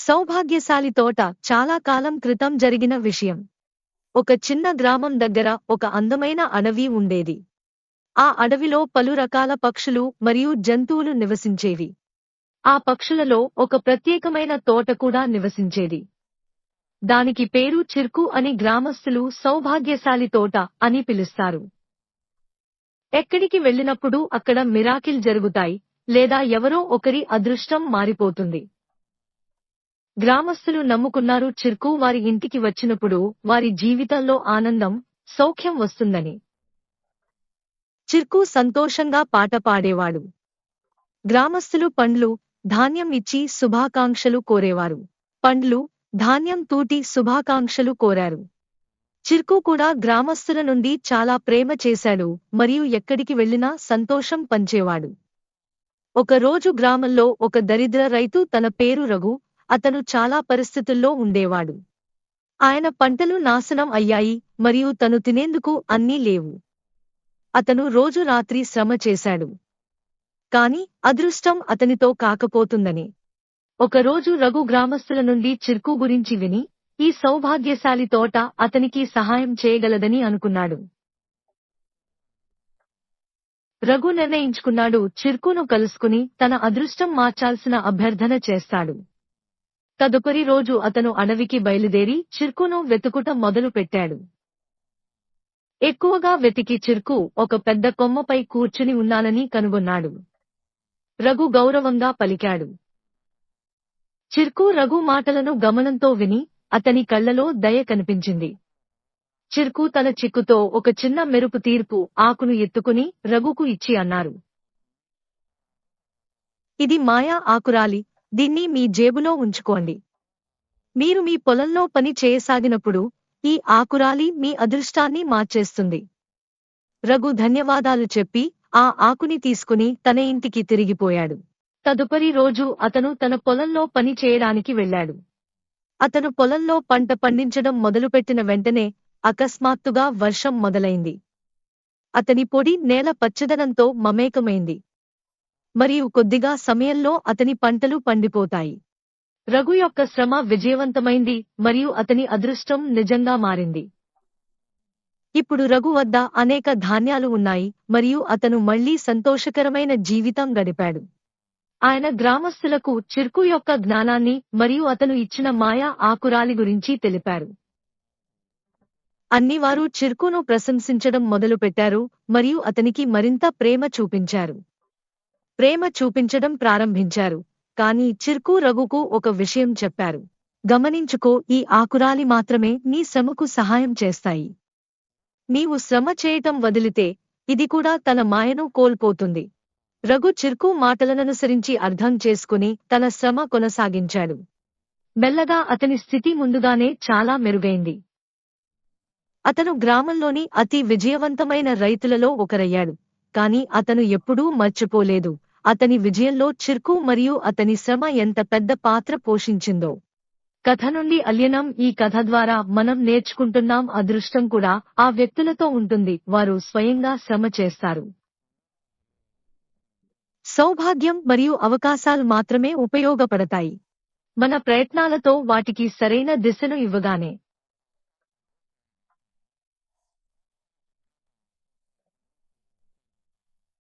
సౌభాగ్యశాలి తోట చాలా కాలం క్రితం జరిగిన విషయం. ఒక చిన్న గ్రామం దగ్గర ఒక అందమైన అడవి ఉండేది. ఆ అడవిలో పలు రకాల పక్షులు మరియు జంతువులు నివసించేవి. ఆ పక్షులలో ఒక ప్రత్యేకమైన తోట కూడా నివసించేది. దానికి పేరు చిర్కు అని గ్రామస్తులు సౌభాగ్యశాలి తోట అని పిలుస్తారు. ఎక్కడికి వెళ్ళినప్పుడు అక్కడ మిరాకిల్ జరుగుతాయి, లేదా ఎవరో ఒకరి అదృష్టం మారిపోతుంది. గ్రామస్తులు నమ్ముకున్నారు చిర్కు వారి ఇంటికి వచ్చినప్పుడు వారి జీవితంలో ఆనందం, సౌఖ్యం వస్తుందని. చిర్కు సంతోషంగా పాట పాడేవాడు. గ్రామస్తులు పండ్లు, ధాన్యం ఇచ్చి శుభాకాంక్షలు కోరేవారు. పండ్లు, ధాన్యం తూటి శుభాకాంక్షలు కోరారు. చిర్కు కూడా గ్రామస్తుల నుండి చాలా ప్రేమ చేశాడు మరియు ఎక్కడికి వెళ్ళినా సంతోషం పంచేవాడు. ఒకరోజు గ్రామంలో ఒక దరిద్ర రైతు, తన పేరు రఘు, అతను చాలా పరిస్థితుల్లో ఉండేవాడు. ఆయన పంటలు నాశనం అయ్యాయి మరియు తను తినేందుకు అన్నీ లేవు. అతను రోజు రాత్రి శ్రమ చేశాడు. కాని అదృష్టం అతనితో కాకపోతుందని. ఒకరోజు రఘు గ్రామస్తుల నుండి చిర్కు గురించి విని, ఈ సౌభాగ్యశాలి తోట అతనికి సహాయం చేయగలదని అనుకున్నాడు. రఘు నిర్ణయించుకున్నాడు, చిర్కును కలుసుకుని తన అదృష్టం మార్చాల్సిన అభ్యర్థన చేస్తాడు. తదుపరి రోజు అతను అడవికి బయలుదేరి చిర్కును వెతుకుట మొదలు పెట్టాడు. ఎక్కువగా వెతికి చిర్కు ఒక పెద్ద కొమ్మపై కూర్చుని ఉన్నానని కనుగొన్నాడు. రఘు గౌరవంగా పలికాడు. చిర్కు రఘు మాటలను గమనంతో విని, అతని కళ్లలో దయ కనిపించింది. చిర్కు తన చిక్కుతో ఒక చిన్న మెరుపు తీర్పు ఆకును ఎత్తుకుని రఘుకు ఇచ్చి అన్నారు, ఇది మాయా ఆకురాలి, దీన్ని మీ జేబులో ఉంచుకోండి. మీరు మీ పొలంలో పని చేయసాగినప్పుడు ఈ ఆకురాలి మీ అదృష్టాన్ని మార్చేస్తుంది. రఘు ధన్యవాదాలు చెప్పి ఆ ఆకుని తీసుకుని తన ఇంటికి తిరిగిపోయాడు. తదుపరి రోజు అతను తన పొలంలో పని చేయడానికి వెళ్ళాడు. అతను పొలంలో పంట పండించడం మొదలుపెట్టిన వెంటనే అకస్మాత్తుగా వర్షం మొదలైంది. అతని పొడి నేల పచ్చదనంతో మమేకమైంది మరియు కొద్దిగా సమయంలో అతని పంటలు పండిపోతాయి. రఘు యొక్క శ్రమ విజయవంతమైంది మరియు అతని అదృష్టం నిజంగా మారింది. ఇప్పుడు రఘు వద్ద అనేక ధాన్యాలు ఉన్నాయి మరియు అతను మళ్లీ సంతోషకరమైన జీవితం గడిపాడు. ఆయన గ్రామస్తులకు చిర్కు యొక్క జ్ఞానాన్ని మరియు అతను ఇచ్చిన మాయా ఆకురాలి గురించి తెలిపారు. అన్నివారు చిర్కును ప్రశంసించడం మొదలుపెట్టారు మరియు అతనికి మరింత ప్రేమ చూపించడం ప్రారంభించారు. కానీ చిర్కు రఘుకు ఒక విషయం చెప్పారు, గమనించుకో, ఈ ఆకురాలి మాత్రమే నీ శ్రమకు సహాయం చేస్తాయి. నీవు శ్రమ చేయటం వదిలితే ఇది కూడా తన మాయను కోల్పోతుంది. రఘు చిర్కు మాటలననుసరించి అర్థం చేసుకుని తన శ్రమ కొనసాగించాడు. మెల్లగా అతని స్థితి ముందుగానే చాలా మెరుగైంది. అతను గ్రామంలోని అతి విజయవంతమైన రైతులలో ఒకరయ్యాడు. కాని అతను ఎప్పుడూ మర్చిపోలేదు అతని విజయంలో చిర్కు మరియు అతని శ్రమ ఎంత పెద్ద పాత్ర పోషించిందో. కథ నుండి అల్యనం: ఈ కథ ద్వారా మనం నేర్చుకుంటున్నాం, అదృష్టం కూడా ఆ వ్యక్తులతో ఉంటుంది వారు స్వయంగా శ్రమ చేస్తారు. సౌభాగ్యం మరియు అవకాశాలు మాత్రమే ఉపయోగపడతాయి మన ప్రయత్నాలతో వాటికి సరైన దిశను ఇవ్వగానే.